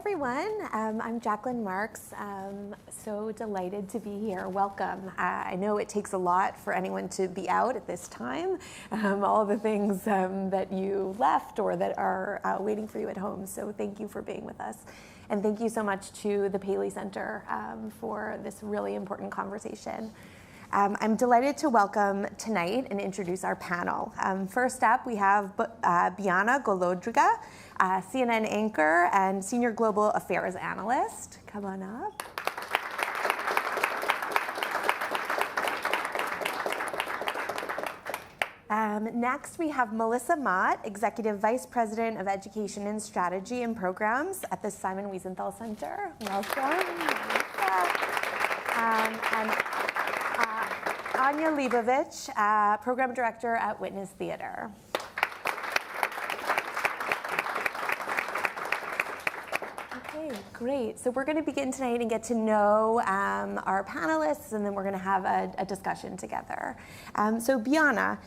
everyone. I'm Jacqueline Marks. So delighted to be here. Welcome. I know it takes a lot for anyone to be out at this time, all the things that you left or that are waiting for you at home. So thank you for being with us. And thank you so much to the Paley Center for this really important conversation. I'm delighted to welcome tonight and introduce our panel. First up, we have Bianna Golodryga, CNN anchor and senior global affairs analyst. Come on up. Next, we have Melissa Mott, executive vice president of education and strategy and programs at the Simon Wiesenthal Center. Welcome. And Anya Leybovich, program director at Witness Theater. Okay, great. So we're going to begin tonight and get to know our panelists, and then we're going to have a discussion together. So Bianna,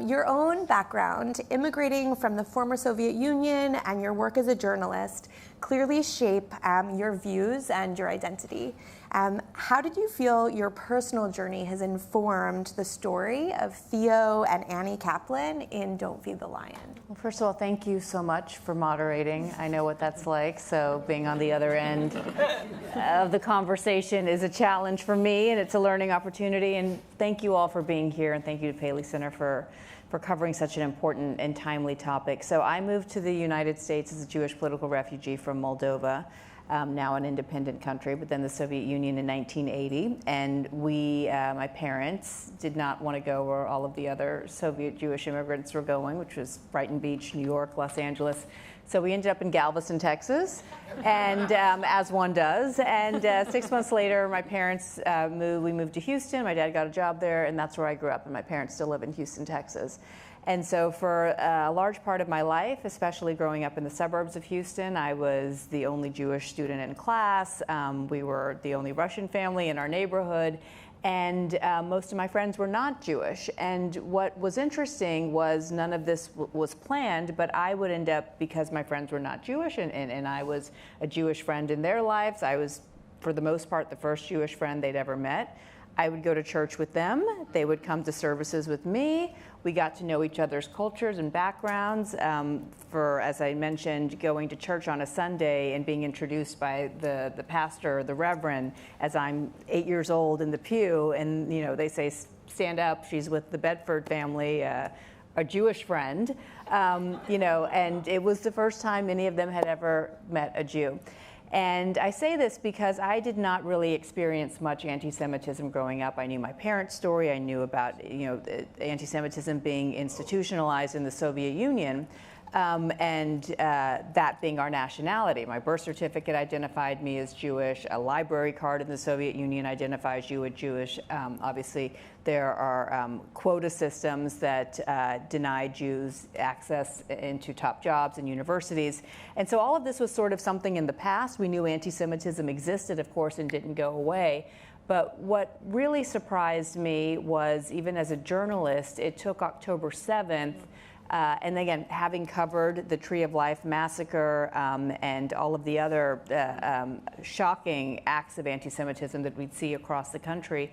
your own background, immigrating from the former Soviet Union and your work as a journalist clearly shape your views and your identity. How did you feel your personal journey has informed the story of Theo and Annie Kaplan in Don't Feed the Lion? Well, first of all, thank you so much for moderating. I know what that's like, so being on the other end of the conversation is a challenge for me, and it's a learning opportunity. And thank you all for being here, and thank you to Paley Center for covering such an important and timely topic. So I moved to the United States as a Jewish political refugee from Moldova, now an independent country, but then the Soviet Union in 1980. And my parents did not want to go where all of the other Soviet Jewish immigrants were going, which was Brighton Beach, New York, Los Angeles. So we ended up in Galveston, Texas, and as one does. And 6 months later, my parents moved. We moved to Houston. My dad got a job there, and that's where I grew up. And my parents still live in Houston, Texas. And so for a large part of my life, especially growing up in the suburbs of Houston, I was the only Jewish student in class. We were the only Russian family in our neighborhood. And most of my friends were not Jewish. And what was interesting was none of this was planned, but I would end up, because my friends were not Jewish and I was a Jewish friend in their lives, I was, for the most part, the first Jewish friend they'd ever met. I would go to church with them. They would come to services with me. We got to know each other's cultures and backgrounds. As I mentioned, going to church on a Sunday and being introduced by the pastor, the reverend, as I'm 8 years old in the pew, and they say, stand up, she's with the Bedford family, a Jewish friend, and it was the first time any of them had ever met a Jew. And I say this because I did not really experience much anti-Semitism growing up. I knew my parents' story. I knew about anti-Semitism being institutionalized in the Soviet Union, and that being our nationality. My birth certificate identified me as Jewish. A library card in the Soviet Union identifies you as Jewish. Obviously, there are quota systems that deny Jews access into top jobs and universities. And so all of this was sort of something in the past. We knew anti-Semitism existed, of course, and didn't go away. But what really surprised me was, even as a journalist, it took October 7th, and again, having covered the Tree of Life massacre and all of the other shocking acts of anti-Semitism that we'd see across the country,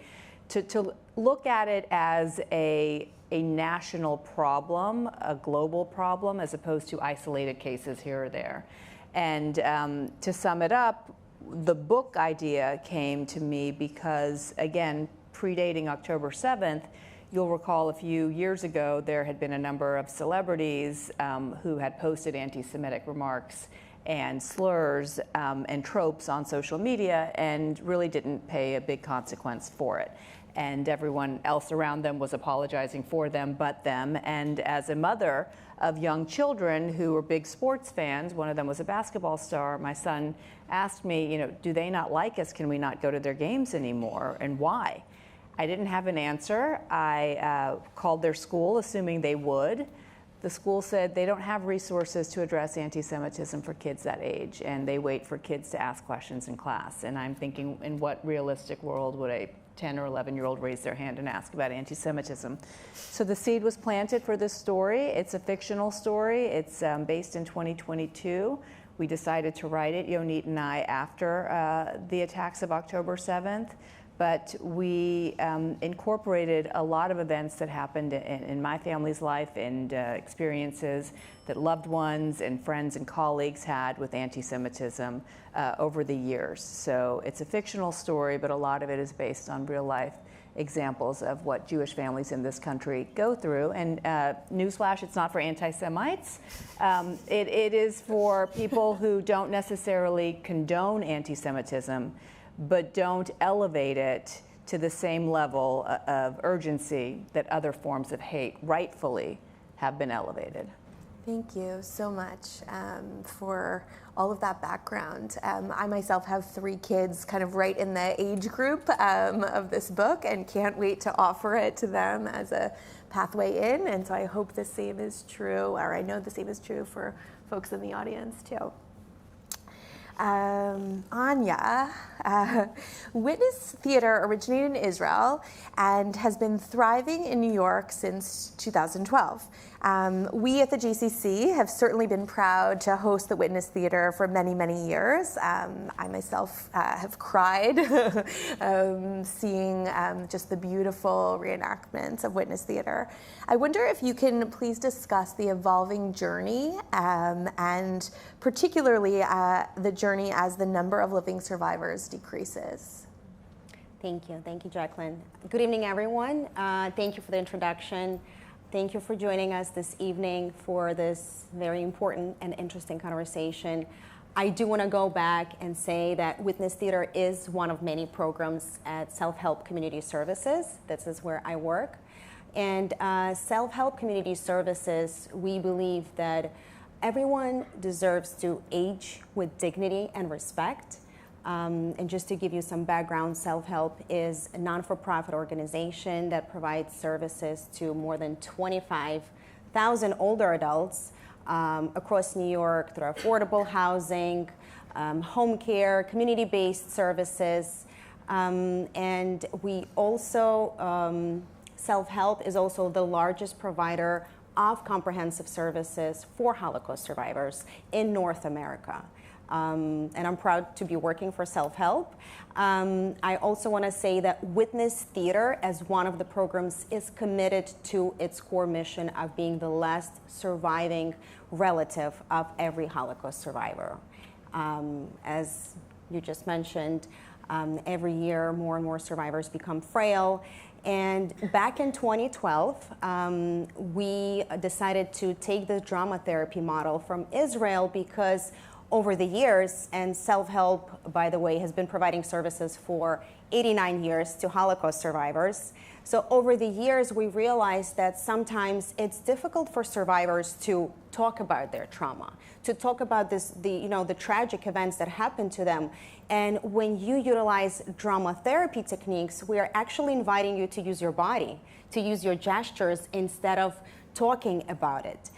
to look at it as a national problem, a global problem, as opposed to isolated cases here or there. And to sum it up, the book idea came to me because, again, predating October 7th, you'll recall a few years ago, there had been a number of celebrities who had posted anti-Semitic remarks and slurs and tropes on social media and really didn't pay a big consequence for it. And everyone else around them was apologizing for them but them. And as a mother of young children who were big sports fans, one of them was a basketball star, my son asked me, do they not like us? Can we not go to their games anymore? And why? I didn't have an answer. I called their school, assuming they would. The school said they don't have resources to address anti-Semitism for kids that age, and they wait for kids to ask questions in class. And I'm thinking, in what realistic world would a 10 or 11-year-old raise their hand and ask about anti-Semitism? So the seed was planted for this story. It's a fictional story. It's based in 2022. We decided to write it, Yonit and I, after the attacks of October 7th. But we incorporated a lot of events that happened in my family's life and experiences that loved ones and friends and colleagues had with anti-Semitism over the years. So it's a fictional story, but a lot of it is based on real life examples of what Jewish families in this country go through. And newsflash, it's not for anti-Semites. It is for people who don't necessarily condone anti-Semitism, but don't elevate it to the same level of urgency that other forms of hate rightfully have been elevated. Thank you so much for all of that background. I myself have 3 kids kind of right in the age group of this book and can't wait to offer it to them as a pathway in. And so I hope the same is true, or I know the same is true for folks in the audience too. Anya, Witness Theater originated in Israel and has been thriving in New York since 2012. We at the JCC have certainly been proud to host the Witness Theater for many, many years. I myself have cried seeing just the beautiful reenactments of Witness Theater. I wonder if you can please discuss the evolving journey and particularly the journey as the number of living survivors decreases. Thank you, Jacqueline. Good evening, everyone. Thank you for the introduction. Thank you for joining us this evening for this very important and interesting conversation. I do want to go back and say that Witness Theater is one of many programs at Self-Help Community Services. This is where I work. And Self-Help Community Services, we believe that everyone deserves to age with dignity and respect. And just to give you some background, Self-Help is a non-for-profit organization that provides services to more than 25,000 older adults across New York through affordable housing, home care, community-based services. And we also, Self-Help is also the largest provider of comprehensive services for Holocaust survivors in North America. And I'm proud to be working for Self-Help. I also want to say that Witness Theater, as one of the programs, is committed to its core mission of being the last surviving relative of every Holocaust survivor. As you just mentioned, every year more and more survivors become frail. And back in 2012, we decided to take the drama therapy model from Israel because over the years, and Self-Help, by the way, has been providing services for 89 years to Holocaust survivors. So over the years, we realized that sometimes it's difficult for survivors to talk about their trauma, to talk about the tragic events that happened to them. And when you utilize drama therapy techniques, we are actually inviting you to use your body, to use your gestures instead of talking about it.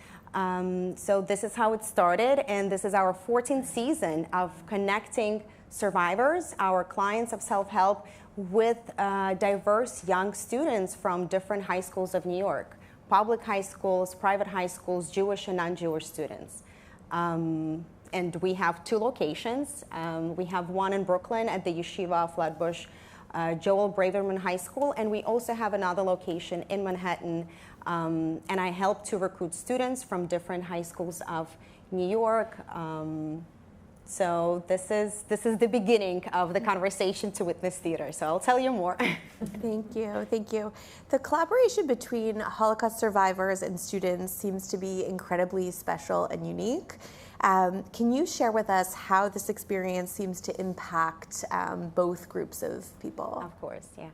So this is how it started, and this is our 14th season of connecting survivors, our clients of Self-Help, with diverse young students from different high schools of New York, public high schools, private high schools, Jewish and non-Jewish students. And we have 2 locations. We have one in Brooklyn at the Yeshiva Flatbush Joel Braverman High School, and we also have another location in Manhattan. And I help to recruit students from different high schools of New York. So this is the beginning of the conversation to Witness Theater. So I'll tell you more. Thank you. The collaboration between Holocaust survivors and students seems to be incredibly special and unique. Can you share with us how this experience seems to impact both groups of people? Of course, yeah.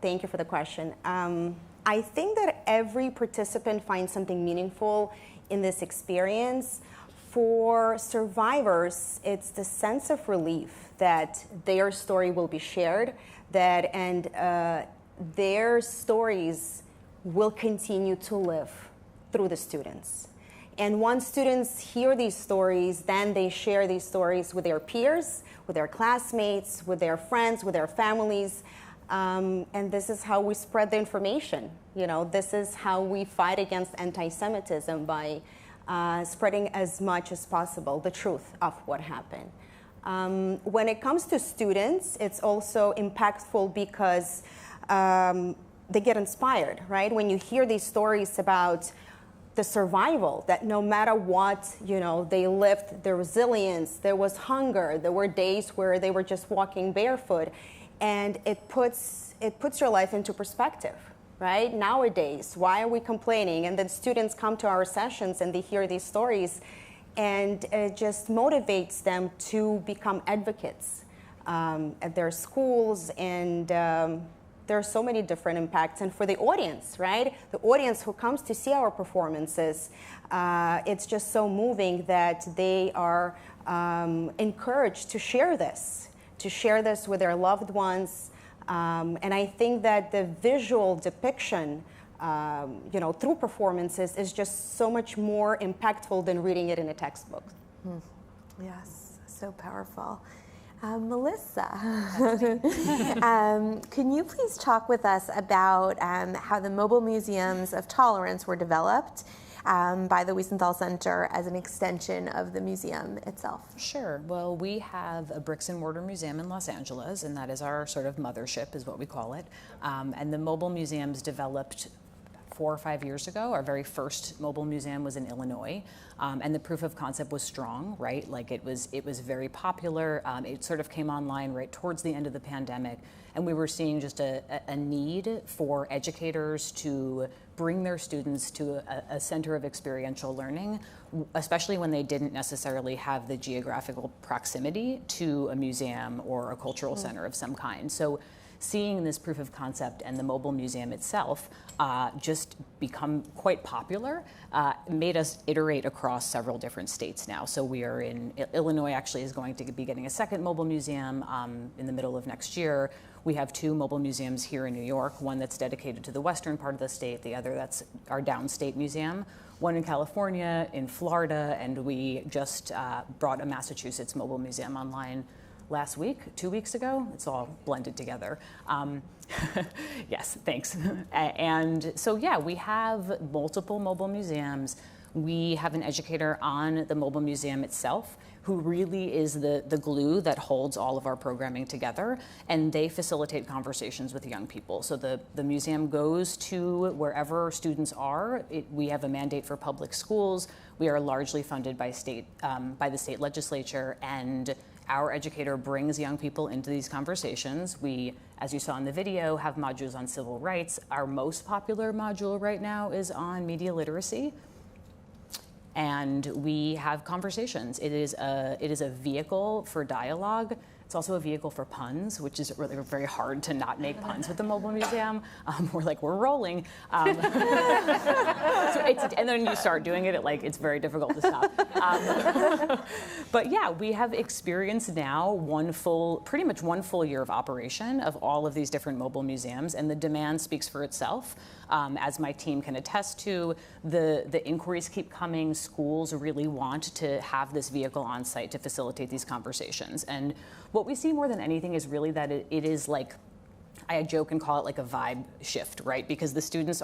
Thank you for the question. I think that every participant finds something meaningful in this experience. For survivors, it's the sense of relief that their story will be shared, and their stories will continue to live through the students. And once students hear these stories, then they share these stories with their peers, with their classmates, with their friends, with their families. And this is how we spread the information. This is how we fight against anti-Semitism, by spreading as much as possible the truth of what happened. When it comes to students, it's also impactful because they get inspired, right? When you hear these stories about the survival, that no matter what, they lived, the resilience, there was hunger, there were days where they were just walking barefoot, and it puts your life into perspective, right? Nowadays, why are we complaining? And then students come to our sessions and they hear these stories, and it just motivates them to become advocates at their schools, and there are so many different impacts. And for the audience, right? The audience who comes to see our performances, it's just so moving that they are encouraged to share this with their loved ones. And I think that the visual depiction, through performances is just so much more impactful than reading it in a textbook. Yes, so powerful. Melissa, can you please talk with us about how the mobile museums of tolerance were developed by the Wiesenthal Center as an extension of the museum itself? Sure. Well, we have a bricks and mortar museum in Los Angeles, and that is our sort of mothership, is what we call it. And the mobile museums developed 4 or 5 years ago. Our very first mobile museum was in Illinois, and the proof of concept was strong, right? Like it was very popular. It sort of came online right towards the end of the pandemic, and we were seeing just a need for educators to bring their students to a center of experiential learning, especially when they didn't necessarily have the geographical proximity to a museum or a cultural center of some kind. So seeing this proof of concept and the mobile museum itself just become quite popular made us iterate across several different states now. So we are in Illinois, actually is going to be getting a second mobile museum in the middle of next year. We have 2 mobile museums here in New York, one that's dedicated to the western part of the state, the other that's our downstate museum, one in California, in Florida, and we just brought a Massachusetts mobile museum online last week, 2 weeks ago. It's all blended together. Yes, thanks. And so, yeah, we have multiple mobile museums. We have an educator on the mobile museum itself who really is the glue that holds all of our programming together, and they facilitate conversations with young people. So the museum goes to wherever students are. We have a mandate for public schools. We are largely funded by the state legislature, and our educator brings young people into these conversations. We, as you saw in the video, have modules on civil rights. Our most popular module right now is on media literacy. And we have conversations. It is a vehicle for dialogue. It's also a vehicle for puns, which is really very hard to not make puns with the mobile museum. We're rolling. And then you start doing it, it's very difficult to stop. But yeah, we have experienced now pretty much one full year of operation of all of these different mobile museums, and the demand speaks for itself. As my team can attest to, the inquiries keep coming. Schools really want to have this vehicle on site to facilitate these conversations. And what we see more than anything is really that it is I joke and call it like a vibe shift, right? Because the students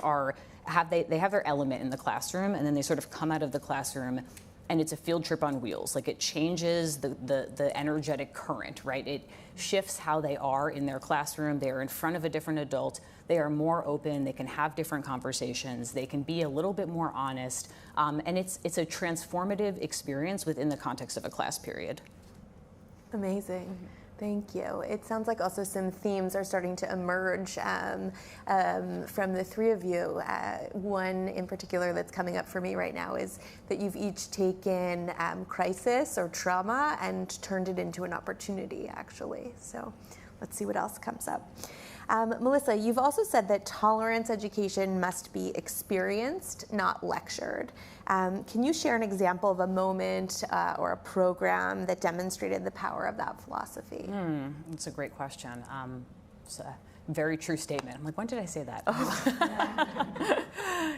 have their element in the classroom, and then they sort of come out of the classroom and it's a field trip on wheels. It changes the energetic current, right? It shifts how they are in their classroom. They are in front of a different adult. They are more open. They can have different conversations. They can be a little bit more honest. And it's a transformative experience within the context of a class period. Amazing. Thank you. It sounds like also some themes are starting to emerge from the three of you. One in particular that's coming up for me right now is that you've each taken crisis or trauma and turned it into an opportunity, actually. So let's see what else comes up. Melissa, you've also said that tolerance education must be experienced, not lectured. Can you share an example of a moment or a program that demonstrated the power of that philosophy? That's a great question. very true statement. I'm like, when did I say that?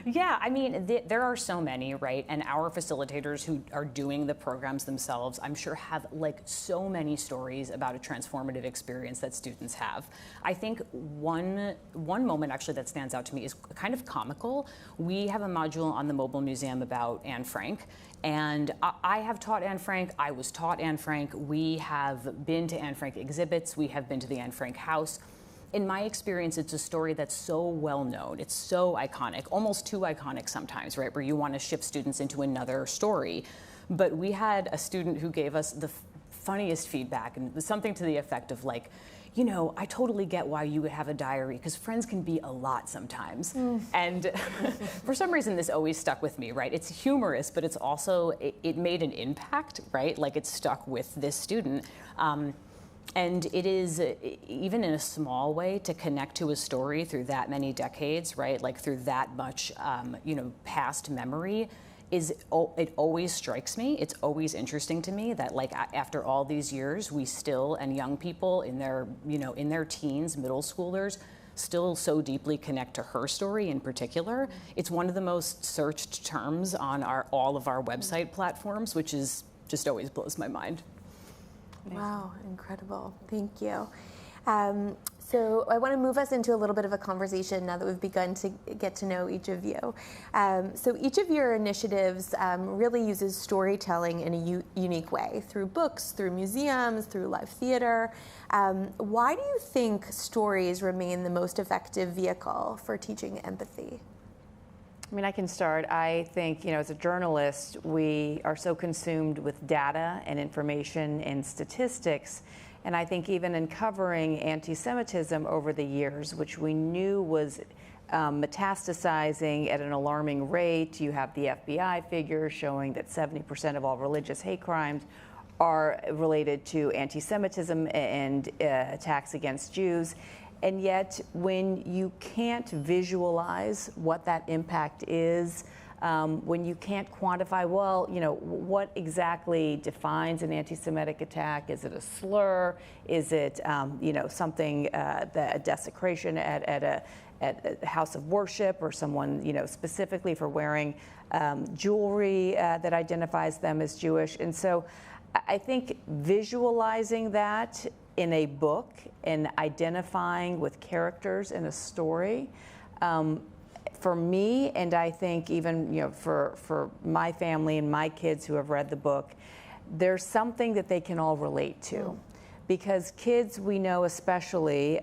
Yeah, I mean, there are so many, right? And our facilitators who are doing the programs themselves, I'm sure have like so many stories about a transformative experience that students have. I think one moment actually that stands out to me is kind of comical. We have a module on the Mobile Museum about Anne Frank. And I have taught Anne Frank, I was taught Anne Frank, we have been to Anne Frank exhibits, we have been to the Anne Frank house. In my experience, it's a story that's so well known, it's so iconic, almost too iconic sometimes, right, where you want to shift students into another story. But we had a student who gave us the funniest feedback, and it was something to the effect of like, you know, I totally get why you would have a diary, because friends can be a lot sometimes. And for some reason, this always stuck with me, right? It's humorous, but it's also, it made an impact, right? Like it stuck with this student. And it is, even in a small way, to connect to a story through that many decades, right? Like through that much, you know, past memory, it always strikes me. It's always interesting to me that, like, after all these years, we still, and young people in their, you know, in their teens, middle schoolers, still so deeply connect to her story in particular. It's one of the most searched terms on all of our website platforms, which is just always blows my mind. Wow, incredible. Thank you. So I want to move us into a little bit of a conversation now that we've begun to get to know each of you. So each of your initiatives really uses storytelling in a unique way, through books, through museums, through live theater. Why do you think stories remain the most effective vehicle for teaching empathy? I mean, I can start. I think, you know, as a journalist, we are so consumed with data and information and statistics. And I think even in covering anti-Semitism over the years, which we knew was metastasizing at an alarming rate, you have the FBI figures showing that 70% of all religious hate crimes are related to anti-Semitism and attacks against Jews. And yet, when you can't visualize what that impact is, when you can't quantify, well, you know, what exactly defines an anti-Semitic attack? Is it a slur? Is it, you know, something, a desecration at a house of worship, or someone, you know, specifically for wearing jewelry that identifies them as Jewish? And so I think visualizing that in a book and identifying with characters in a story, for me, and I think even, you know, for my family and my kids who have read the book, there's something that they can all relate to. Because kids, we know especially,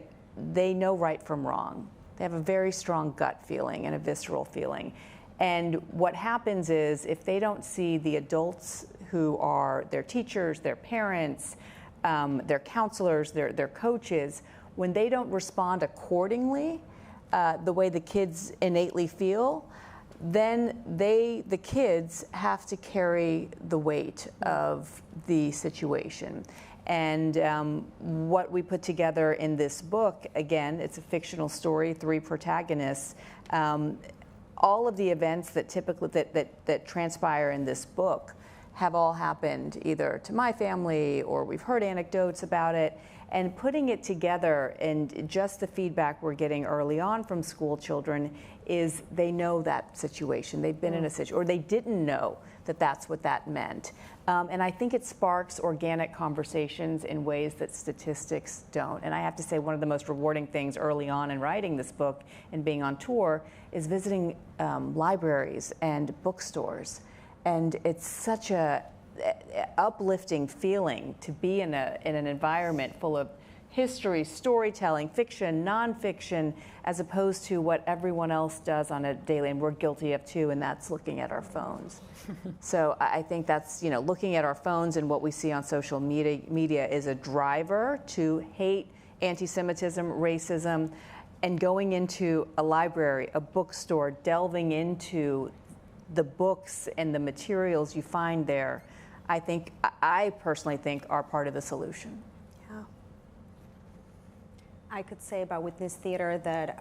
they know right from wrong. They have a very strong gut feeling and a visceral feeling. And what happens is, if they don't see the adults who are their teachers, their parents, their counselors, their coaches, when they don't respond accordingly, the way the kids innately feel, then the kids have to carry the weight of the situation. And what we put together in this book, again, it's a fictional story, 3 protagonists. All of the events that typically that transpire in this book have all happened either to my family, or we've heard anecdotes about it. And putting it together, and just the feedback we're getting early on from school children is they know that situation. They've been in a situation, or they didn't know that that's what that meant. And I think it sparks organic conversations in ways that statistics don't. And I have to say, one of the most rewarding things early on in writing this book and being on tour is visiting libraries and bookstores. And it's such a uplifting feeling to be in an environment full of history, storytelling, fiction, nonfiction, as opposed to what everyone else does on a daily, and we're guilty of too, and that's looking at our phones. So I think that's, you know, looking at our phones and what we see on social media is a driver to hate anti-Semitism, racism, and going into a library, a bookstore, delving into the books and the materials you find there, I personally think are part of the solution. Yeah. I could say about Witness Theater that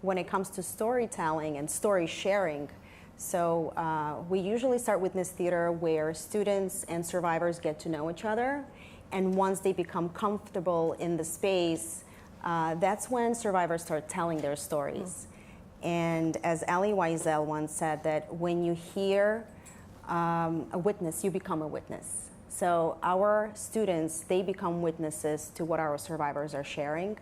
when it comes to storytelling and story sharing, so we usually start Witness Theater where students and survivors get to know each other, and once they become comfortable in the space, that's when survivors start telling their stories. And as Anya Leybovich once said, that when you hear a witness, you become a witness. So our students, they become witnesses to what our survivors are sharing.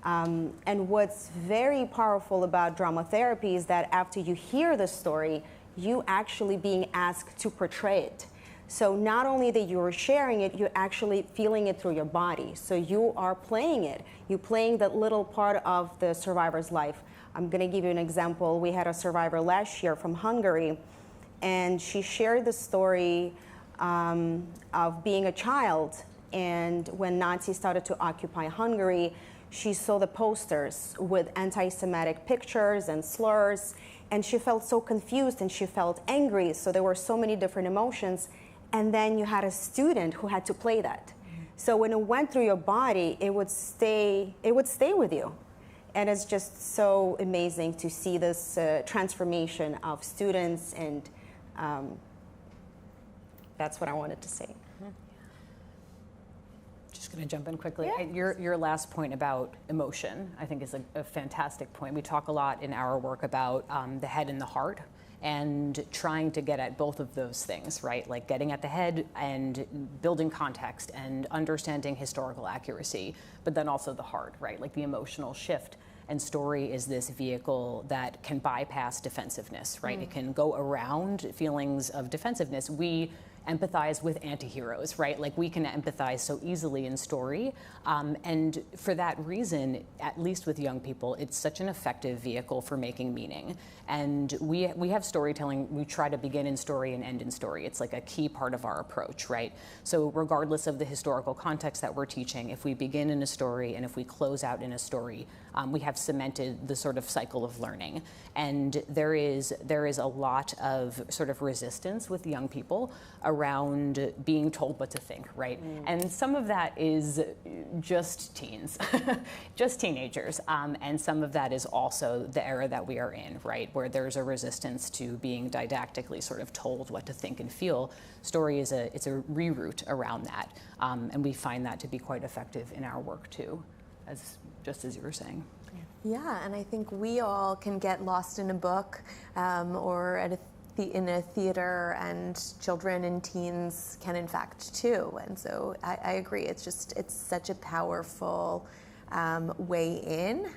And what's very powerful about drama therapy is that after you hear the story, you actually being asked to portray it. So not only that you're sharing it, you're actually feeling it through your body. So you are playing it. You're playing that little part of the survivor's life. I'm going to give you an example. We had a survivor last year from Hungary, and she shared the story of being a child. And when Nazis started to occupy Hungary, she saw the posters with anti-Semitic pictures and slurs, and she felt so confused and she felt angry. So there were so many different emotions. And then you had a student who had to play that. So when it went through your body, it would stay with you. And it's just so amazing to see this transformation of students, and that's what I wanted to say. Just going to jump in quickly. Yeah. Your last point about emotion, I think, is a fantastic point. We talk a lot in our work about the head and the heart, and trying to get at both of those things, right? Like getting at the head and building context and understanding historical accuracy, but then also the heart, right? Like the emotional shift. And story is this vehicle that can bypass defensiveness, right? It can go around feelings of defensiveness. We empathize with anti-heroes, right? Like we can empathize so easily in story. And for that reason, at least with young people, it's such an effective vehicle for making meaning. And we have storytelling, we try to begin in story and end in story. It's like a key part of our approach, right? So regardless of the historical context that we're teaching, if we begin in a story and if we close out in a story, we have cemented the sort of cycle of learning. And there is a lot of sort of resistance with young people around being told what to think, right? And some of that is just teens, just teenagers. And some of that is also the era that we are in, right? Where there's a resistance to being didactically sort of told what to think and feel. Story is it's a reroute around that. And we find that to be quite effective in our work too, just as you were saying. Yeah, and I think we all can get lost in a book or in a theater, and children and teens can in fact too. And so I agree, it's such a powerful way in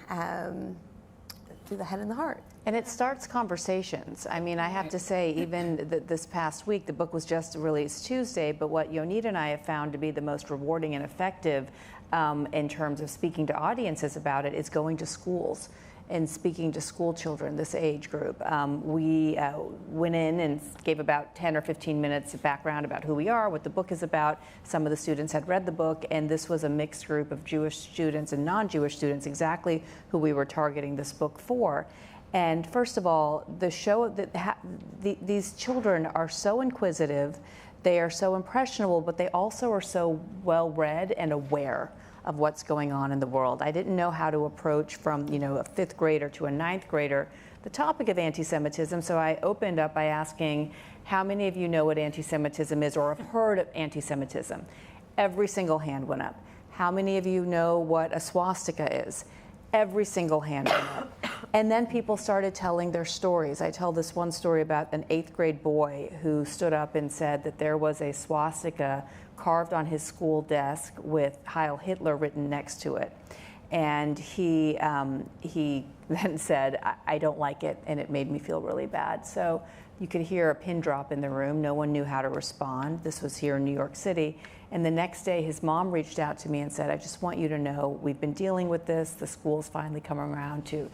through the head and the heart. And it starts conversations. I mean, I have to say, even this past week, the book was just released Tuesday, but what Yonita and I have found to be the most rewarding and effective in terms of speaking to audiences about it is going to schools and speaking to school children, this age group. We went in and gave about 10 or 15 minutes of background about who we are, what the book is about. Some of the students had read the book, and this was a mixed group of Jewish students and non-Jewish students, exactly who we were targeting this book for. And first of all, the show that these children are so inquisitive, they are so impressionable, but they also are so well-read and aware of what's going on in the world. I didn't know how to approach from, a fifth grader to a ninth grader the topic of anti-Semitism, so I opened up by asking, how many of you know what anti-Semitism is or have heard of anti-Semitism? Every single hand went up. How many of you know what a swastika is? Every single hand went up. And then people started telling their stories. I tell this one story about an 8th grade boy who stood up and said that there was a swastika carved on his school desk with Heil Hitler written next to it. And he then said, I don't like it, and it made me feel really bad. So you could hear a pin drop in the room. No one knew how to respond. This was here in New York City. And the next day, his mom reached out to me and said, I just want you to know we've been dealing with this. The school's finally coming around to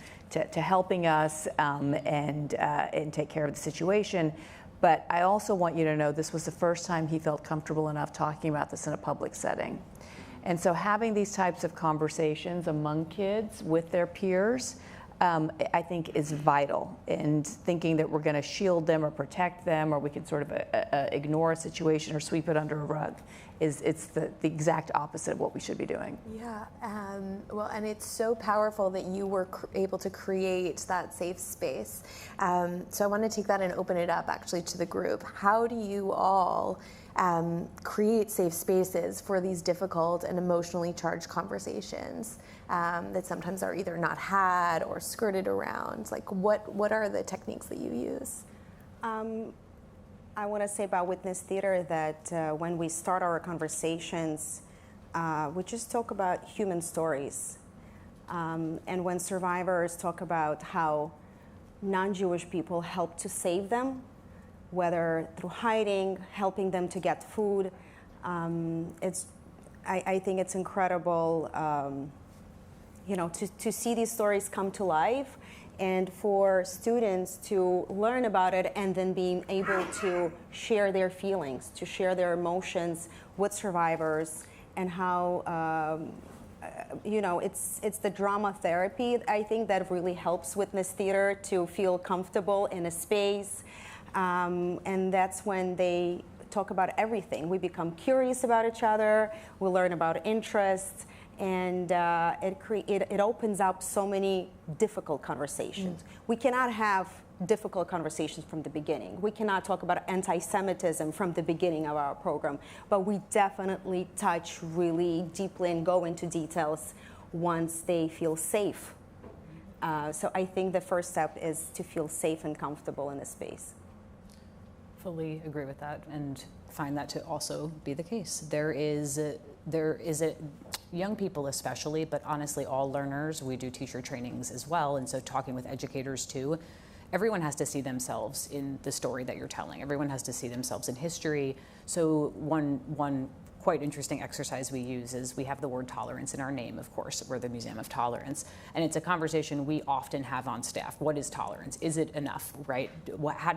helping us and take care of the situation. But I also want you to know this was the first time he felt comfortable enough talking about this in a public setting. And so having these types of conversations among kids with their peers, I think is vital. And thinking that we're going to shield them or protect them, or we can sort of ignore a situation or sweep it under a rug, it's the exact opposite of what we should be doing. Yeah, well, and it's so powerful that you were able to create that safe space. So I want to take that and open it up actually to the group. How do you all create safe spaces for these difficult and emotionally charged conversations that sometimes are either not had or skirted around? Like, what are the techniques that you use? I want to say about witness theater that when we start our conversations, we just talk about human stories. And when survivors talk about how non-Jewish people help to save them, whether through hiding, helping them to get food, I think it's incredible, to see these stories come to life, and for students to learn about it and then being able to share their feelings, to share their emotions with survivors, and how it's the drama therapy, I think, that really helps witness theater to feel comfortable in a space. And that's when they talk about everything. We become curious about each other, we learn about interests, and it opens up so many difficult conversations. We cannot have difficult conversations from the beginning. We cannot talk about anti-Semitism from the beginning of our program, but we definitely touch really deeply and go into details once they feel safe. So I think the first step is to feel safe and comfortable in the space. Fully agree with that, and find that to also be the case. There is a young people especially, but honestly all learners, we do teacher trainings as well, and so talking with educators too, everyone has to see themselves in the story that you're telling. Everyone has to see themselves in history. So one quite interesting exercise we use is we have the word tolerance in our name, of course. We're the Museum of Tolerance. And it's a conversation we often have on staff. What is tolerance? Is it enough, right?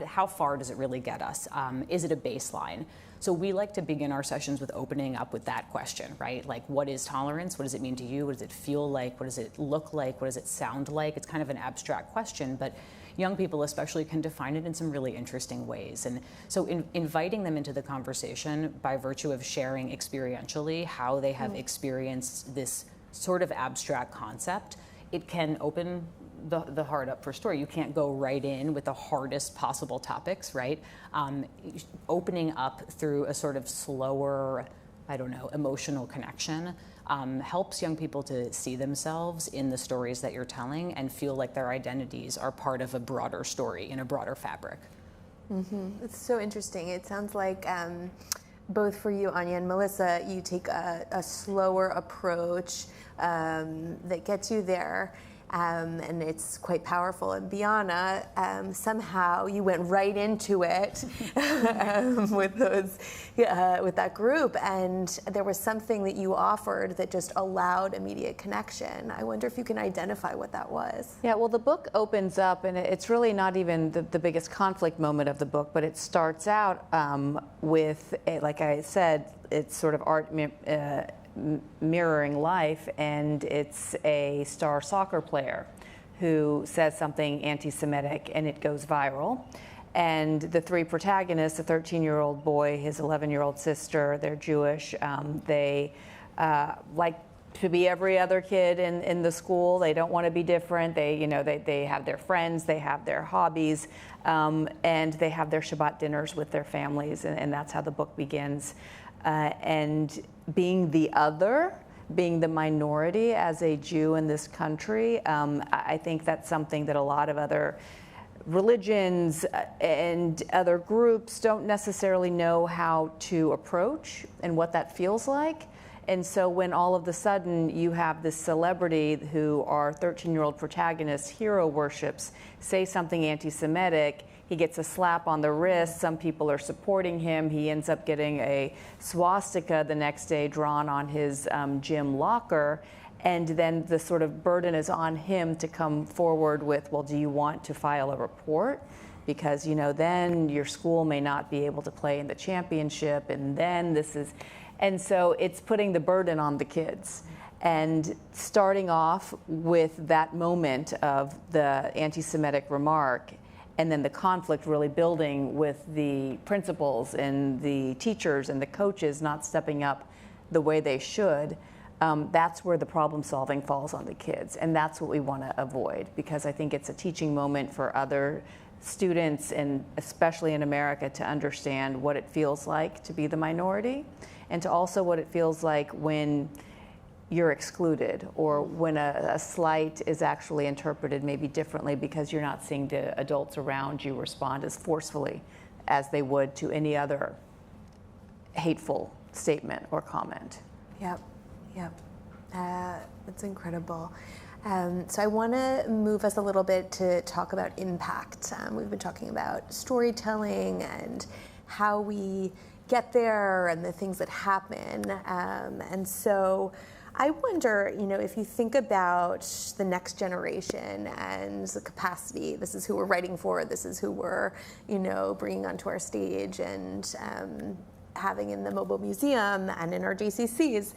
How far does it really get us? Is it a baseline? So we like to begin our sessions with opening up with that question, right? Like, what is tolerance? What does it mean to you? What does it feel like? What does it look like? What does it sound like? It's kind of an abstract question, but young people especially can define it in some really interesting ways. And so inviting them into the conversation by virtue of sharing experientially how they have experienced this sort of abstract concept, it can open the heart up for story. You can't go right in with the hardest possible topics, right? Opening up through a sort of slower, emotional connection helps young people to see themselves in the stories that you're telling and feel like their identities are part of a broader story in a broader fabric. It's so interesting. It sounds like both for you, Anya, and Melissa, you take a slower approach that gets you there. And it's quite powerful. And Bianna, somehow you went right into it with that group, and there was something that you offered that just allowed immediate connection. I wonder if you can identify what that was. Yeah, well, the book opens up, and it's really not even the biggest conflict moment of the book, but it starts out with, like I said, it's sort of art mirroring life, and it's a star soccer player who says something anti-Semitic, and it goes viral. And the three protagonists, a 13-year-old boy, his 11-year-old sister, they're Jewish. They like to be every other kid in the school. They don't want to be different. They have their friends, they have their hobbies, and they have their Shabbat dinners with their families, and that's how the book begins. And being the other, being the minority as a Jew in this country, I think that's something that a lot of other religions and other groups don't necessarily know how to approach and what that feels like. And so when all of a sudden you have this celebrity who our 13-year-old protagonist hero worships say something anti-Semitic, he gets a slap on the wrist, some people are supporting him, he ends up getting a swastika the next day drawn on his gym locker, and then the sort of burden is on him to come forward with, well, do you want to file a report? Because, then your school may not be able to play in the championship, and then and so it's putting the burden on the kids. And starting off with that moment of the anti-Semitic remark, and then the conflict really building with the principals and the teachers and the coaches not stepping up the way they should, that's where the problem solving falls on the kids. And that's what we want to avoid, because I think it's a teaching moment for other students, and especially in America, to understand what it feels like to be the minority, and to also what it feels like when you're excluded, or when a slight is actually interpreted maybe differently because you're not seeing the adults around you respond as forcefully as they would to any other hateful statement or comment. Yep. It's incredible. So I want to move us a little bit to talk about impact. We've been talking about storytelling and how we get there and the things that happen. And so I wonder, if you think about the next generation and the capacity, this is who we're writing for, this is who we're, bringing onto our stage and having in the mobile museum and in our JCCs.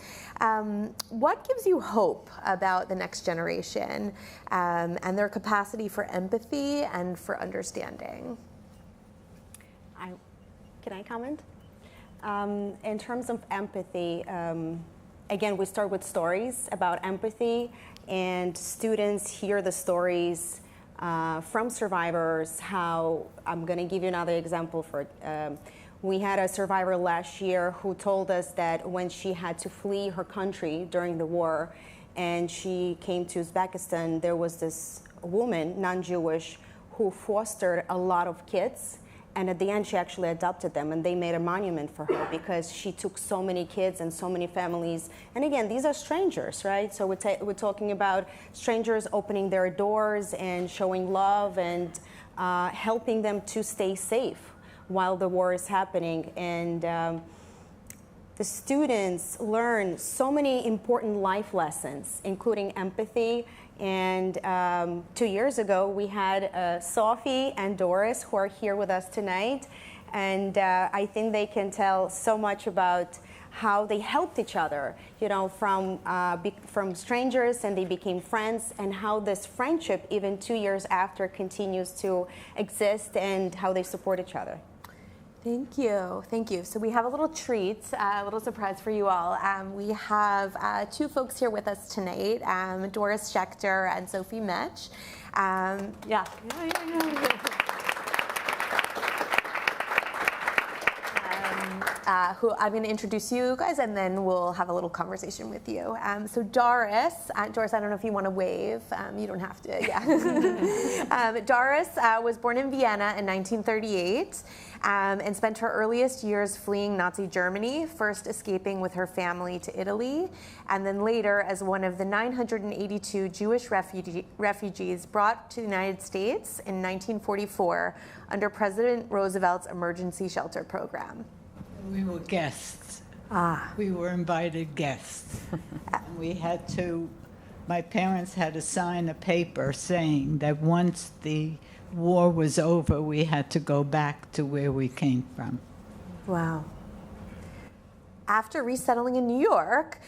What gives you hope about the next generation and their capacity for empathy and for understanding? Can I comment? In terms of empathy, again, we start with stories about empathy, and students hear the stories from survivors. I'm going to give you another example. We had a survivor last year who told us that when she had to flee her country during the war and she came to Uzbekistan, there was this woman, non-Jewish, who fostered a lot of kids. And at the end, she actually adopted them, and they made a monument for her because she took so many kids and so many families. And again, these are strangers, right? So we're talking about strangers opening their doors and showing love and helping them to stay safe while the war is happening. And the students learn so many important life lessons, including empathy. And 2 years ago, we had Sophie and Doris, who are here with us tonight. And I think they can tell so much about how they helped each other, from strangers, and they became friends, and how this friendship, even 2 years after, continues to exist, and how they support each other. Thank you. So we have a little treat, a little surprise for you all. We have two folks here with us tonight, Doris Schechter and Sophie Metsch. Who I'm going to introduce you guys, and then we'll have a little conversation with you. So Doris, I don't know if you want to wave. You don't have to. Yeah. Doris was born in Vienna in 1938 and spent her earliest years fleeing Nazi Germany, first escaping with her family to Italy, and then later as one of the 982 Jewish refugees brought to the United States in 1944 under President Roosevelt's emergency shelter program. We were guests. We were invited guests. My parents had to sign a paper saying that once the war was over, we had to go back to where we came from. Wow. After resettling in New York,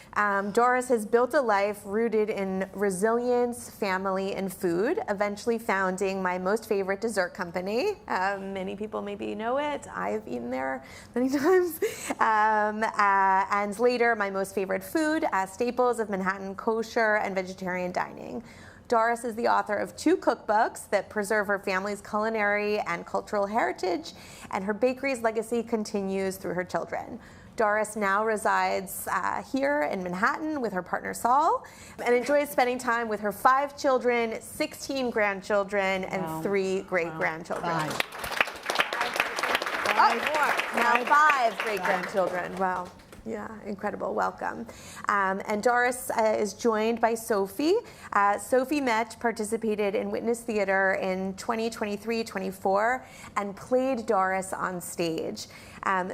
Doris has built a life rooted in resilience, family, and food, eventually founding my most favorite dessert company. Many people maybe know it. I've eaten there many times. And later, my most favorite food, staples of Manhattan kosher and vegetarian dining. Doris is the author of 2 cookbooks that preserve her family's culinary and cultural heritage, and her bakery's legacy continues through her children. Doris now resides here in Manhattan with her partner Saul, and enjoys spending time with her 5 children, 16 grandchildren, and 3 great-grandchildren. Now 5 great-grandchildren. Wow. Yeah, incredible. Welcome. And Doris is joined by Sophie. Sophie Metsch participated in Witness Theater in 2023-24 and played Doris on stage.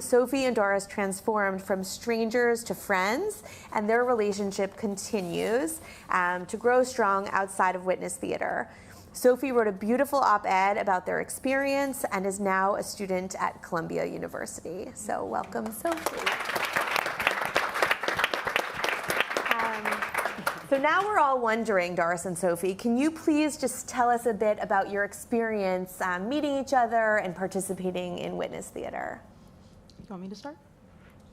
Sophie and Doris transformed from strangers to friends, and their relationship continues to grow strong outside of Witness Theater. Sophie wrote a beautiful op-ed about their experience and is now a student at Columbia University. So welcome, Sophie. So now we're all wondering, Doris and Sophie, can you please just tell us a bit about your experience meeting each other and participating in Witness Theater? You want me to start?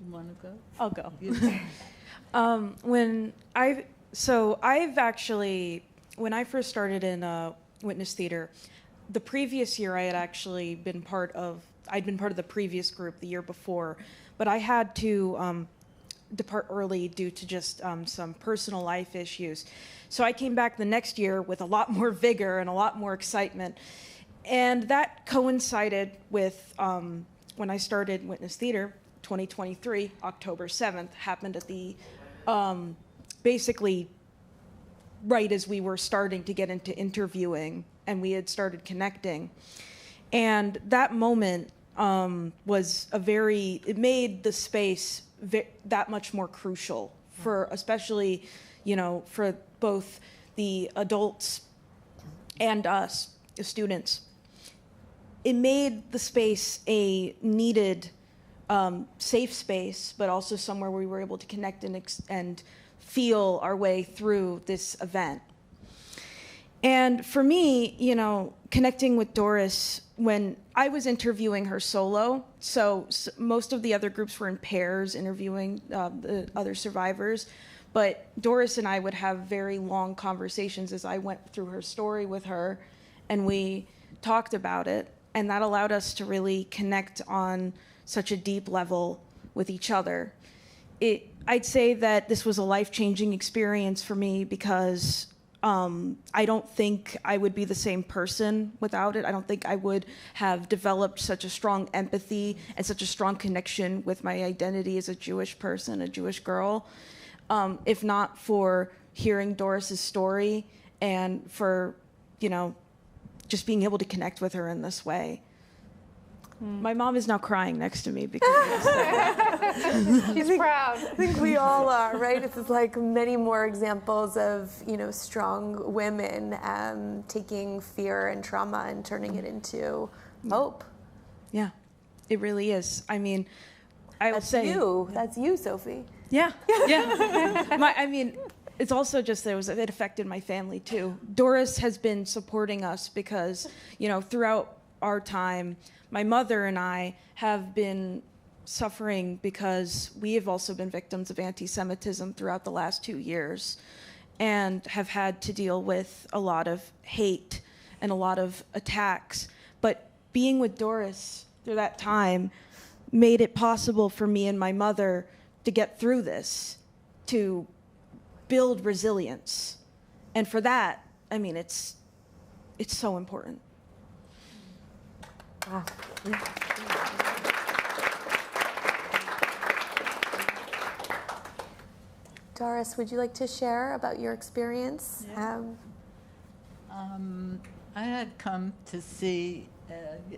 You want to go? I'll go. When I first started in Witness Theater, the previous year I had actually been I'd been part of the previous group the year before, but I had to depart early due to just some personal life issues. So I came back the next year with a lot more vigor and a lot more excitement. And that coincided with when I started Witness Theater, 2023, October 7th, happened at the, basically right as we were starting to get into interviewing and we had started connecting. And that moment was it made the space that much more crucial for especially, for both the adults and us, the students. It made the space a needed safe space, but also somewhere where we were able to connect and feel our way through this event. And for me, connecting with Doris, when I was interviewing her solo, so most of the other groups were in pairs interviewing the other survivors, but Doris and I would have very long conversations as I went through her story with her, and we talked about it, and that allowed us to really connect on such a deep level with each other. I'd say that this was a life-changing experience for me because I don't think I would be the same person without it. I don't think I would have developed such a strong empathy and such a strong connection with my identity as a Jewish person, a Jewish girl, if not for hearing Doris's story and for, just being able to connect with her in this way. My mom is now crying next to me because of this. She's proud. I think we all are, right? This is like many more examples of, strong women taking fear and trauma and turning it into hope. Yeah, it really is. I mean, I will say... That's you, Sophie. Yeah. It's also just it affected my family too. Doris has been supporting us because, throughout our time, my mother and I have been suffering because we have also been victims of anti-Semitism throughout the last 2 years and have had to deal with a lot of hate and a lot of attacks. But being with Doris through that time made it possible for me and my mother to get through this, to build resilience. And for that, it's so important. Wow. Doris, would you like to share about your experience? Yeah. I had come to see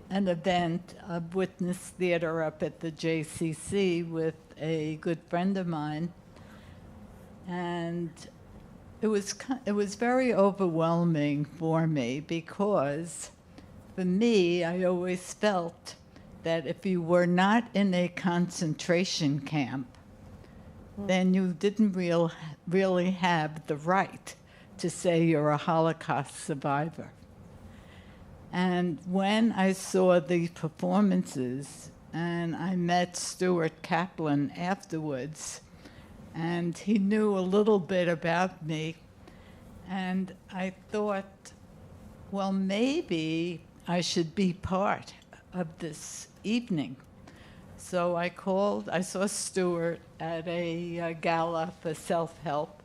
an event of Witness Theater up at the JCC with a good friend of mine, and it was very overwhelming for me because, for me, I always felt that if you were not in a concentration camp, then you didn't really have the right to say you're a Holocaust survivor. And when I saw the performances, and I met Stuart Kaplan afterwards, and he knew a little bit about me, and I thought, well, maybe I should be part of this evening. So I saw Stuart at a gala for self-help,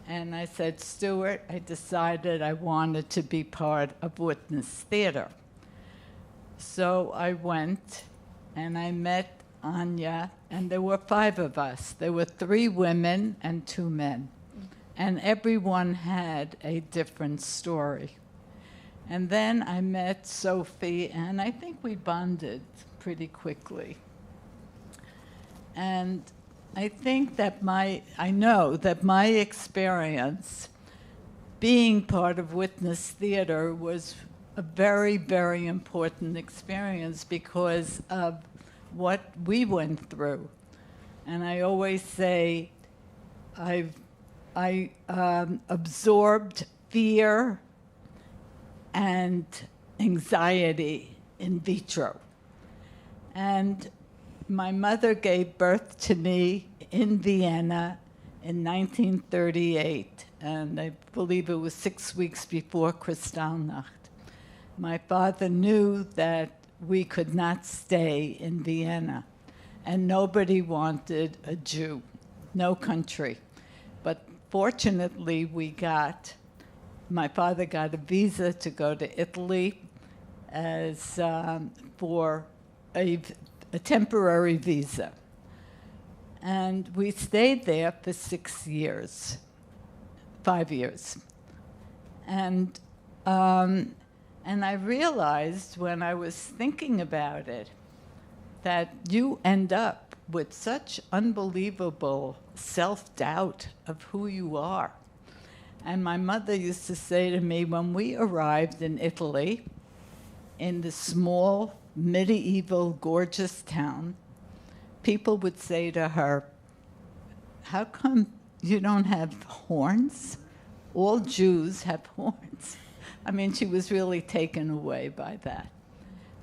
and I said, Stuart, I decided I wanted to be part of Witness Theater. So I went, and I met Anya, and there were 5 of us. There were 3 women and 2 men, and everyone had a different story. And then I met Sophie, and I think we bonded pretty quickly. And I know that my experience being part of Witness Theater was a very, very important experience because of what we went through. And I always say I absorbed fear and anxiety in vitro. And my mother gave birth to me in Vienna in 1938, and I believe it was 6 weeks before Kristallnacht. my father knew that we could not stay in Vienna, and nobody wanted a Jew, no country. But fortunately, my father got a visa to go to Italy as for a temporary visa. And we stayed there for 5 years. And I realized when I was thinking about it that you end up with such unbelievable self-doubt of who you are. And my mother used to say to me, when we arrived in Italy, in the small, medieval, gorgeous town, people would say to her, "How come you don't have horns? All Jews have horns." I mean, she was really taken away by that.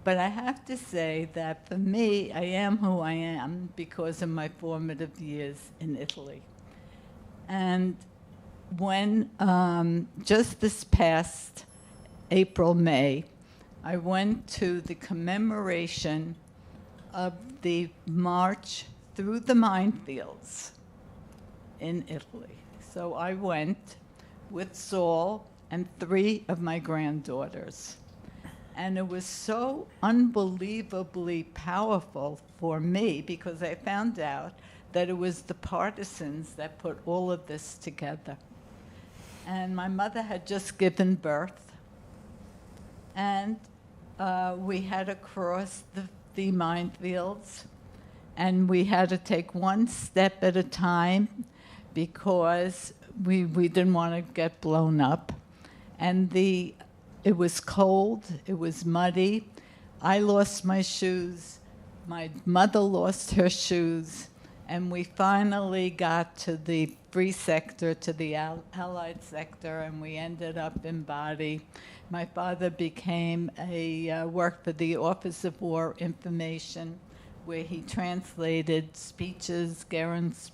But I have to say that for me, I am who I am because of my formative years in Italy. And when, just this past April, May, I went to the commemoration of the march through the minefields in Italy. So I went with Saul and 3 of my granddaughters. And it was so unbelievably powerful for me because I found out that it was the partisans that put all of this together. And my mother had just given birth, and we had to cross the minefields, and we had to take one step at a time because we didn't want to get blown up. And it was cold, it was muddy. I lost my shoes, my mother lost her shoes, and we finally got to the free sector, to the Allied sector, and we ended up in Bari. My father worked for the Office of War Information, where he translated speeches, Goering's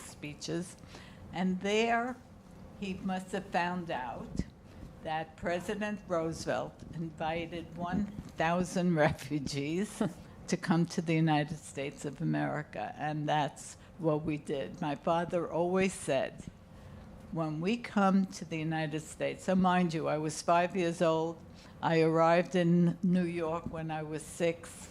speeches, and there he must have found out that President Roosevelt invited 1,000 refugees to come to the United States of America, and that's what we did. My father always said, when we come to the United States, so mind you, I was 5 years old. I arrived in New York when I was 6.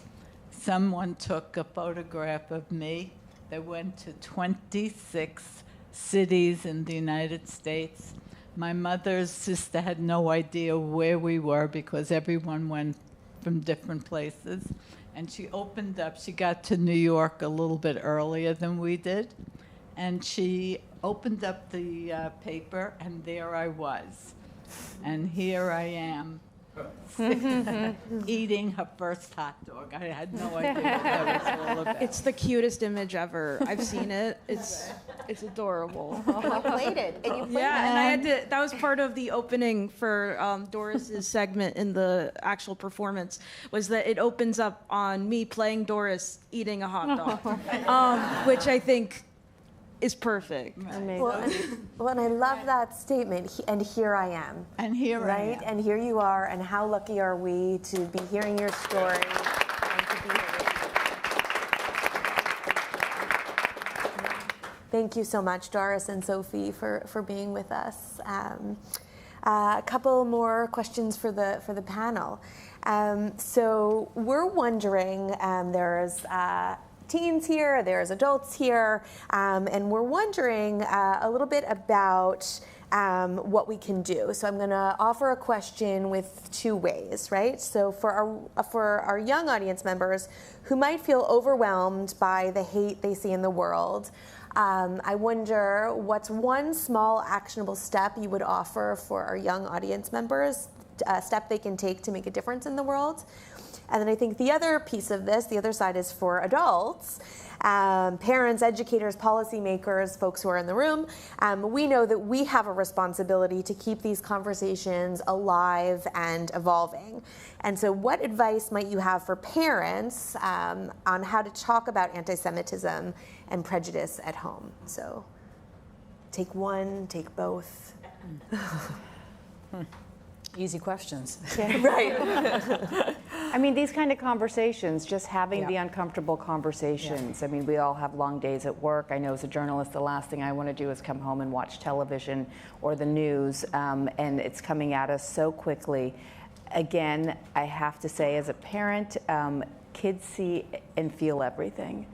Someone took a photograph of me that went to 26 cities in the United States. My mother's sister had no idea where we were because everyone went from different places. And she got to New York a little bit earlier than we did. And she opened up the paper, and there I was. And here I am, eating her first hot dog. I had no idea what that was all about. It's the cutest image ever. I've seen it. It's adorable. You played it, and you played Yeah, it. and that was part of the opening for Doris's segment in the actual performance, was that it opens up on me playing Doris eating a hot dog, which I think is perfect. Amazing. Well, and I love that statement, and here I am. And here I am. And here you are, and how lucky are we to be hearing your story and to be here with you. Thank you so much, Doris and Sophie, for being with us. A couple more questions for the panel. So we're wondering, there's teens here, there's adults here, and we're wondering a little bit about what we can do. So I'm going to offer a question with 2 ways, right? So for our young audience members who might feel overwhelmed by the hate they see in the world, I wonder what's one small actionable step you would offer for our young audience members, a step they can take to make a difference in the world. And then I think the other piece of this, the other side, is for adults, parents, educators, policymakers, folks who are in the room. We know that we have a responsibility to keep these conversations alive and evolving. And so what advice might you have for parents on how to talk about anti-Semitism and prejudice at home? So take one, take both. Easy questions. Right. I mean, these kind of conversations, just having the uncomfortable conversations. I mean, we all have long days at work. I know as a journalist, the last thing I want to do is come home and watch television or the news, and it's coming at us so quickly. Again, I have to say, as a parent, kids see and feel everything.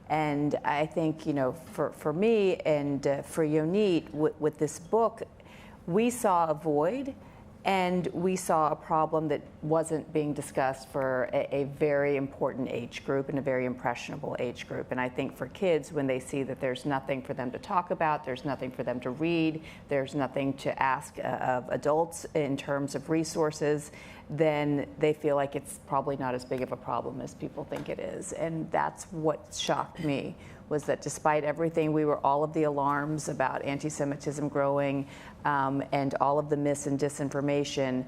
And I think, you know, for me and for Yonit, with this book, we saw a void. And we saw a problem that wasn't being discussed for a very important age group and a very impressionable age group. And I think for kids, when they see that there's nothing for them to talk about, there's nothing for them to read, there's nothing to ask of adults in terms of resources, then they feel like it's probably not as big of a problem as people think it is. And that's what shocked me, was that despite everything, all of the alarms about anti-Semitism growing and all of the mis and disinformation,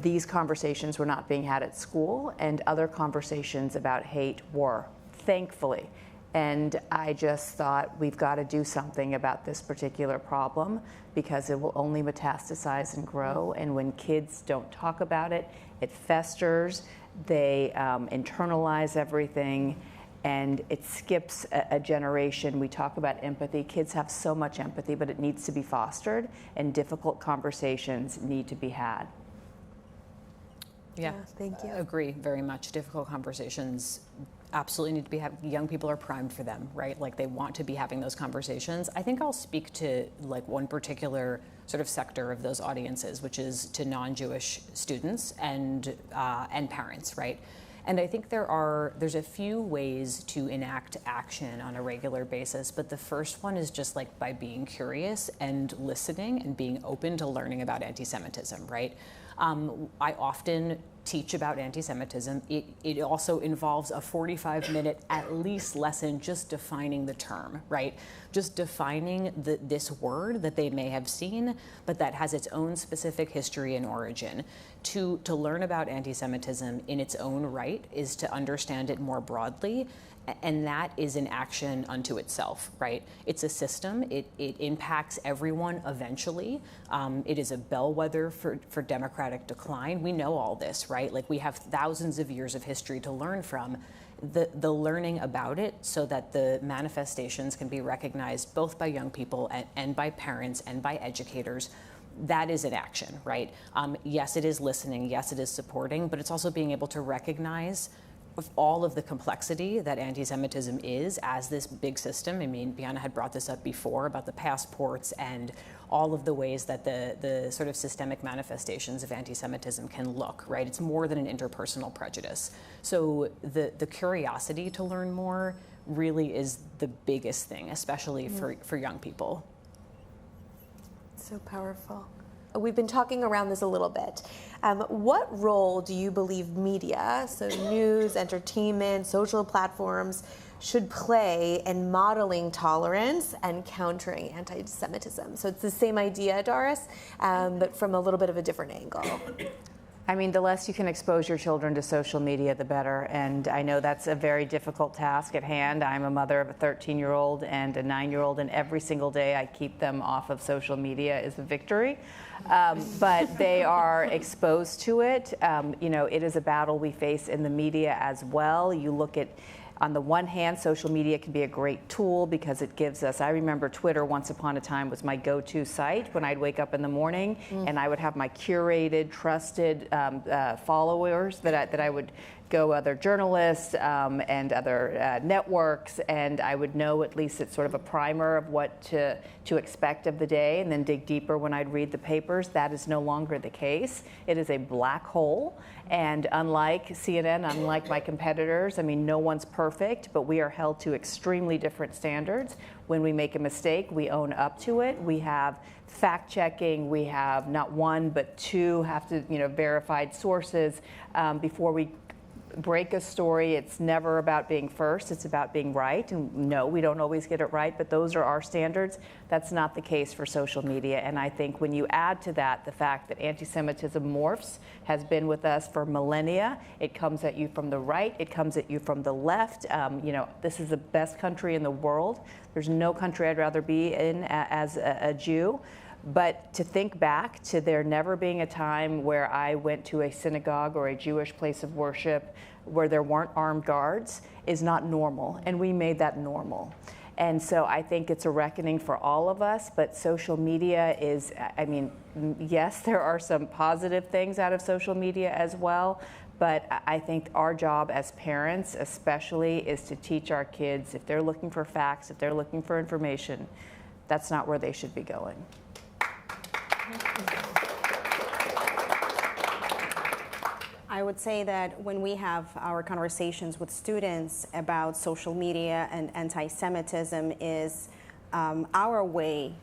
these conversations were not being had at school, and other conversations about hate were, thankfully. And I just thought, we've got to do something about this particular problem, because it will only metastasize and grow. And when kids don't talk about it, it festers, they internalize everything, and it skips a generation. We talk about empathy. Kids have so much empathy, but it needs to be fostered, and difficult conversations need to be had. Yeah, thank you. Agree very much. Difficult conversations absolutely need to be young people are primed for them, right? Like, they want to be having those conversations. I think I'll speak to like one particular sort of sector of those audiences, which is to non-Jewish students and parents, right? And I think there's a few ways to enact action on a regular basis, but the first one is just like by being curious and listening and being open to learning about anti-Semitism, right? I often teach about anti-Semitism. It also involves a 45-minute at least lesson just defining the term, right? Just defining this word that they may have seen, but that has its own specific history and origin. To learn about anti-Semitism in its own right is to understand it more broadly, and that is an action unto itself, right? It's a system. It impacts everyone eventually. It is a bellwether for democratic decline. We know all this, right? Like, we have thousands of years of history to learn from. The learning about it so that the manifestations can be recognized both by young people and by parents and by educators, that is an action, right? Yes, it is listening. Yes, it is supporting, but it's also being able to recognize all of the complexity that anti-Semitism is as this big system. I mean, Bianna had brought this up before about the passports and all of the ways that the sort of systemic manifestations of anti-Semitism can look, right? It's more than an interpersonal prejudice. So the curiosity to learn more really is the biggest thing, especially for young people. So powerful. We've been talking around this a little bit. What role do you believe media, so news, entertainment, social platforms, should play in modeling tolerance and countering anti-Semitism? So it's the same idea, Doris, but from a little bit of a different angle. I mean, the less you can expose your children to social media, the better. And I know that's a very difficult task at hand. I'm a mother of a 13-year-old and a 9-year-old, and every single day I keep them off of social media is a victory. But they are exposed to it. You know, it is a battle we face in the media as well. You look at, on the one hand, social media can be a great tool because it gives us, I remember Twitter once upon a time was my go-to site when I'd wake up in the morning, and I would have my curated, trusted followers that I would go, other journalists and other networks, and I would know at least it's sort of a primer of what to expect of the day, and then dig deeper when I'd read the papers. That is no longer the case. It is a black hole, and unlike CNN, unlike my competitors, I mean, no one's perfect, but we are held to extremely different standards. When we make a mistake, we own up to it. We have fact checking. We have not one, but two verified sources before we break a story. It's never about being first, it's about being right. And no, we don't always get it right, but those are our standards. That's not the case for social media. And I think when you add to that the fact that anti-Semitism morphs, has been with us for millennia, it comes at you from the right, it comes at you from the left. This is the best country in the world. There's no country I'd rather be in as a Jew. But to think back to there never being a time where I went to a synagogue or a Jewish place of worship where there weren't armed guards is not normal, and we made that normal. And so I think it's a reckoning for all of us, but social media is, I mean, yes, there are some positive things out of social media as well, but I think our job as parents especially is to teach our kids, if they're looking for facts, if they're looking for information, that's not where they should be going. I would say that when we have our conversations with students about social media and anti-Semitism is our way,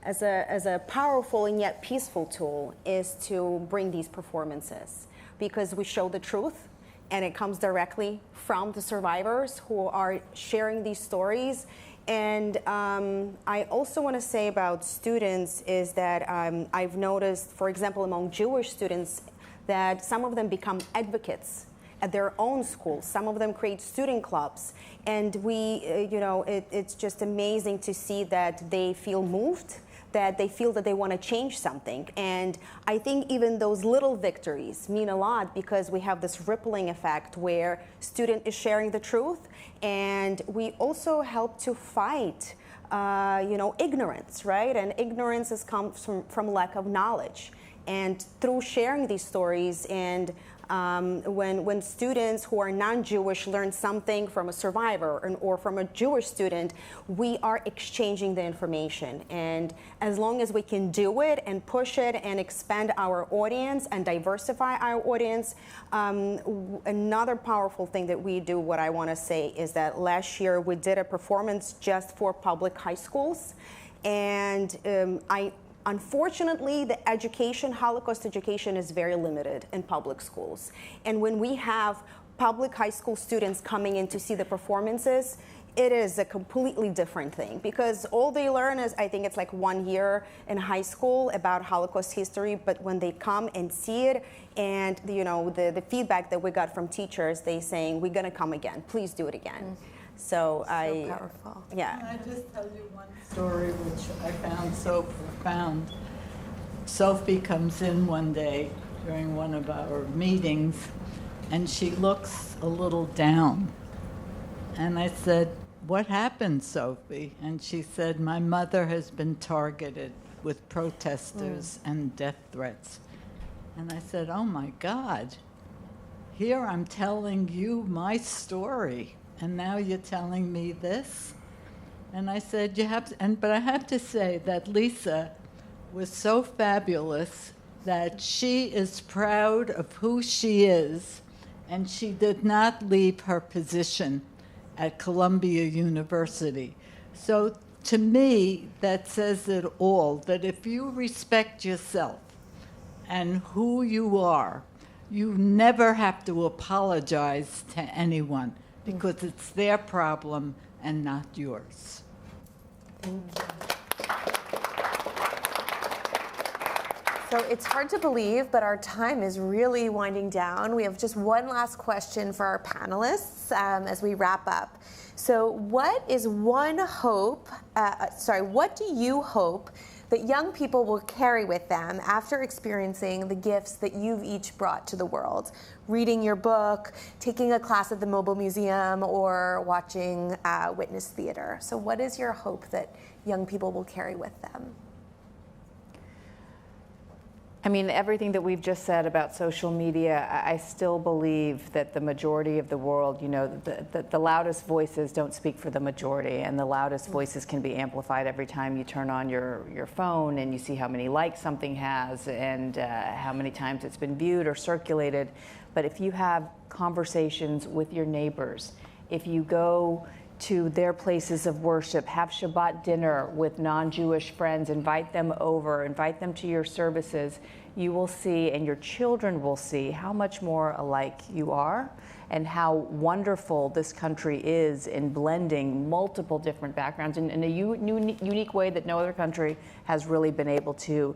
as a powerful and yet peaceful tool, is to bring these performances, because we show the truth and it comes directly from the survivors who are sharing these stories. And I also want to say about students is that I've noticed, for example, among Jewish students, that some of them become advocates at their own schools. Some of them create student clubs. And it's just amazing to see that they feel moved, that they feel that they want to change something. And I think even those little victories mean a lot, because we have this rippling effect where student is sharing the truth, and we also help to fight ignorance, right? And ignorance comes from lack of knowledge. And through sharing these stories, and when students who are non-Jewish learn something from a survivor or from a Jewish student, we are exchanging the information. And as long as we can do it and push it and expand our audience and diversify our audience, another powerful thing that we do, what I want to say, is that last year we did a performance just for public high schools. And unfortunately, the Holocaust education is very limited in public schools. And when we have public high school students coming in to see the performances, it is a completely different thing, because all they learn is, I think it's like 1 year in high school about Holocaust history, but when they come and see it, and the feedback that we got from teachers, they saying, we're gonna come again, please do it again. So powerful. Yeah. Can I just tell you one story which I found so profound? Sophie comes in one day during one of our meetings, and she looks a little down. And I said, "What happened, Sophie?" And she said, "My mother has been targeted with protesters and death threats." And I said, "Oh my God, here I'm telling you my story, and now you're telling me this?" And I said, but I have to say that Lisa was so fabulous that she is proud of who she is, and she did not leave her position at Columbia University. So to me, that says it all, that if you respect yourself and who you are, you never have to apologize to anyone, because it's their problem and not yours. Thank you. So it's hard to believe, but our time is really winding down. We have just one last question for our panelists as we wrap up. So what do you hope that young people will carry with them after experiencing the gifts that you've each brought to the world? Reading your book, taking a class at the Mobile Museum, or watching Witness Theater. So what is your hope that young people will carry with them? I mean, everything that we've just said about social media, I still believe that the majority of the world, the loudest voices don't speak for the majority, and the loudest voices can be amplified every time you turn on your phone and you see how many likes something has and how many times it's been viewed or circulated. But if you have conversations with your neighbors, if you go to their places of worship, have Shabbat dinner with non-Jewish friends, invite them over, invite them to your services, you will see, and your children will see, how much more alike you are and how wonderful this country is in blending multiple different backgrounds in a unique way that no other country has really been able to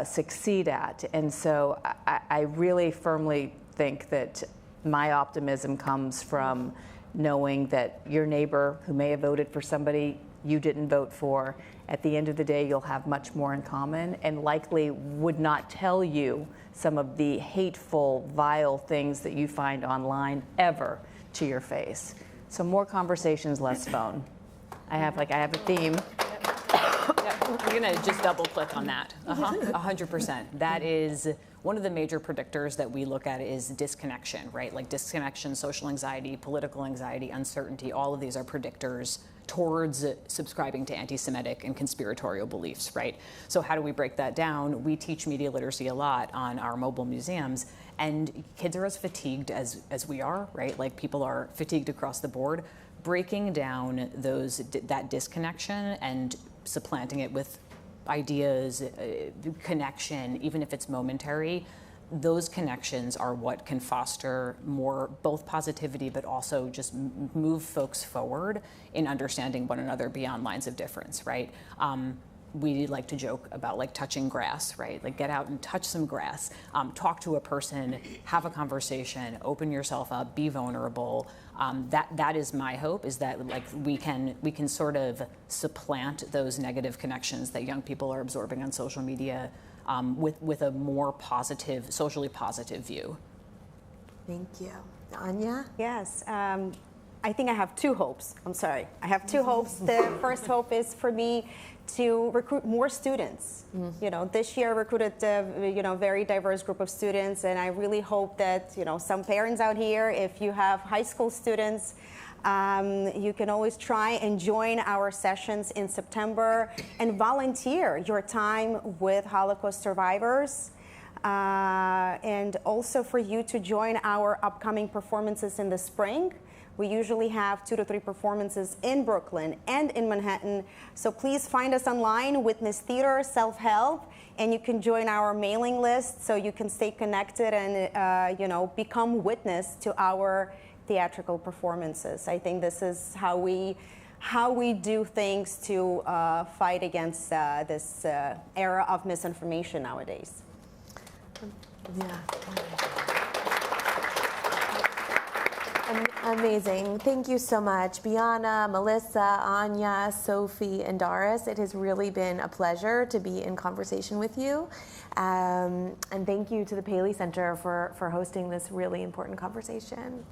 succeed at. And so I really firmly think that my optimism comes from knowing that your neighbor who may have voted for somebody you didn't vote for, at the end of the day, you'll have much more in common and likely would not tell you some of the hateful, vile things that you find online ever to your face. So more conversations, less phone. I have a theme. I'm going to just double click on that. 100%. That is one of the major predictors that we look at is disconnection, right? Like disconnection, social anxiety, political anxiety, uncertainty, all of these are predictors towards subscribing to anti-Semitic and conspiratorial beliefs, right? So how do we break that down? We teach media literacy a lot on our mobile museums, and kids are as fatigued as we are, right? Like people are fatigued across the board. Breaking down that disconnection and supplanting it with ideas, connection, even if it's momentary, those connections are what can foster more both positivity but also just move folks forward in understanding one another beyond lines of difference, right? We like to joke about like touching grass, right? Like get out and touch some grass, talk to a person, have a conversation, open yourself up, be vulnerable. That is my hope, is that like we can sort of supplant those negative connections that young people are absorbing on social media with a more positive, socially positive view. Thank you. Anya? Yes. I think I have two hopes. I'm sorry. I have two hopes. The first hope is for me to recruit more students. You know, this year I recruited a very diverse group of students, and I really hope that some parents out here, if you have high school students, you can always try and join our sessions in September and volunteer your time with Holocaust survivors. And also for you to join our upcoming performances in the spring. We usually have 2 to 3 performances in Brooklyn and in Manhattan. So please find us online, Witness Theater, Self-Help, and you can join our mailing list so you can stay connected and become witness to our theatrical performances. I think this is how we do things to fight against this era of misinformation nowadays. Yeah. Amazing. Thank you so much. Bianna, Melissa, Anya, Sophie, and Doris. It has really been a pleasure to be in conversation with you. And thank you to the Paley Center for hosting this really important conversation.